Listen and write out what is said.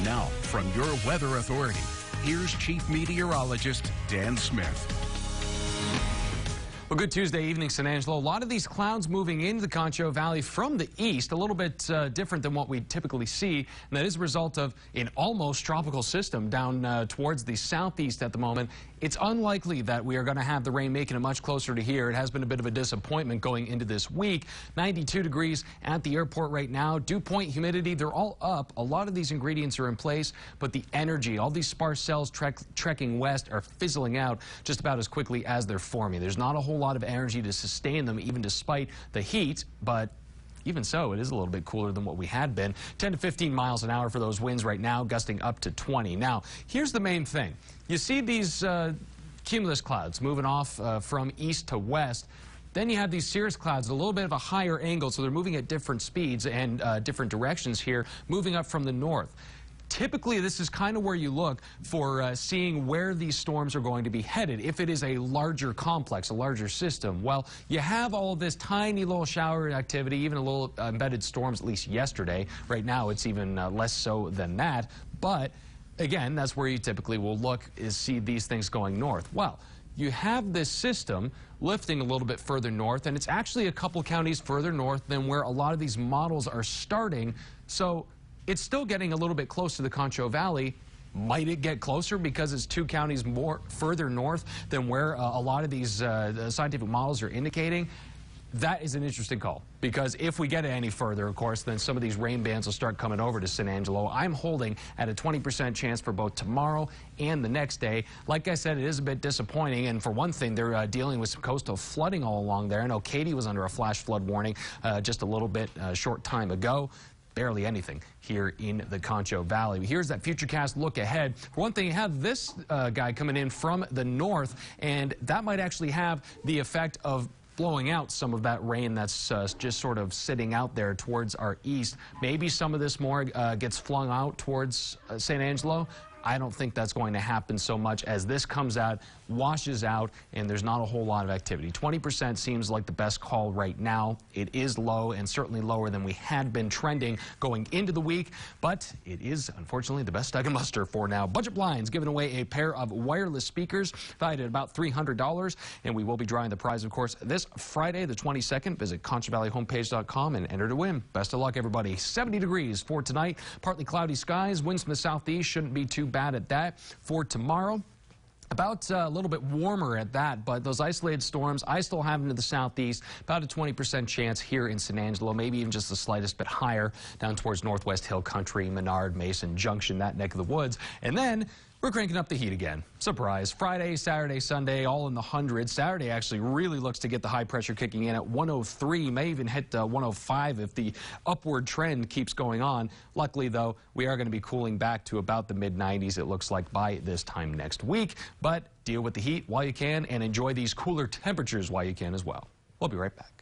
Now, from your weather authority, here's Chief Meteorologist Dan Smith. Well, good Tuesday evening, San Angelo. A lot of these clouds moving into the Concho Valley from the east, a little bit different than what we typically see, and that is a result of an almost tropical system down towards the southeast at the moment. It's unlikely that we are going to have the rain making it much closer to here. It has been a bit of a disappointment going into this week. 92 degrees at the airport right now. Dew point, humidity, they're all up. A lot of these ingredients are in place, but the energy, all these sparse cells trekking west are fizzling out just about as quickly as they're forming. There's not a whole lot of energy to sustain them, even despite the heat, but even so, it is a little bit cooler than what we had been. 10 to 15 miles an hour for those winds right now, gusting up to 20. Now, here's the main thing. You see these cumulus clouds moving off from east to west. Then you have these cirrus clouds at a little bit of a higher angle, so they're moving at different speeds and different directions here, moving up from the north. Typically, this is kind of where you look for seeing where these storms are going to be headed. If it is a larger complex, a larger system, well, you have all of this tiny little shower activity, even a little embedded storms, at least yesterday. Right now, it's even less so than that. But again, that's where you typically will look, is see these things going north. Well, you have this system lifting a little bit further north, and it's actually a couple counties further north than where a lot of these models are starting. So it's still getting a little bit close to the Concho Valley. Might it get closer because it's 2 counties more further north than where a lot of these scientific models are indicating? That is an interesting call, because if we get it any further, of course, then some of these rain bands will start coming over to San Angelo. I'm holding at a 20% chance for both tomorrow and the next day. Like I said, it is a bit disappointing, and for one thing, they're dealing with some coastal flooding all along there. I know Katy was under a flash flood warning just a little bit short time ago. Barely anything here in the Concho Valley. Here's that Futurecast look ahead. For one thing, you have this guy coming in from the north, and that might actually have the effect of blowing out some of that rain that's just sort of sitting out there towards our east. Maybe some of this more gets flung out towards San Angelo. I don't think that's going to happen so much as this comes out, washes out, and there's not a whole lot of activity. 20% seems like the best call right now. It is low and certainly lower than we had been trending going into the week, but it is unfortunately the best I can muster for now. Budget Blinds giving away a pair of wireless speakers valued at about $300, and we will be drawing the prize, of course, this Friday, the 22nd. Visit ConchoValleyHomepage.com and enter to win. Best of luck, everybody. 70 degrees for tonight. Partly cloudy skies. Winds from the southeast shouldn't be too bad at that. For tomorrow, about a little bit warmer at that, but those isolated storms, I still have them to the southeast. About a 20% chance here in San Angelo, maybe even just the slightest bit higher down towards Northwest Hill Country, Menard, Mason Junction, that neck of the woods. And then we're cranking up the heat again. Surprise. Friday, Saturday, Sunday, all in the hundreds. Saturday actually really looks to get the high pressure kicking in at 103, may even hit 105 if the upward trend keeps going on. Luckily, though, we are going to be cooling back to about the mid-90s, it looks like, by this time next week. But deal with the heat while you can and enjoy these cooler temperatures while you can as well. We'll be right back.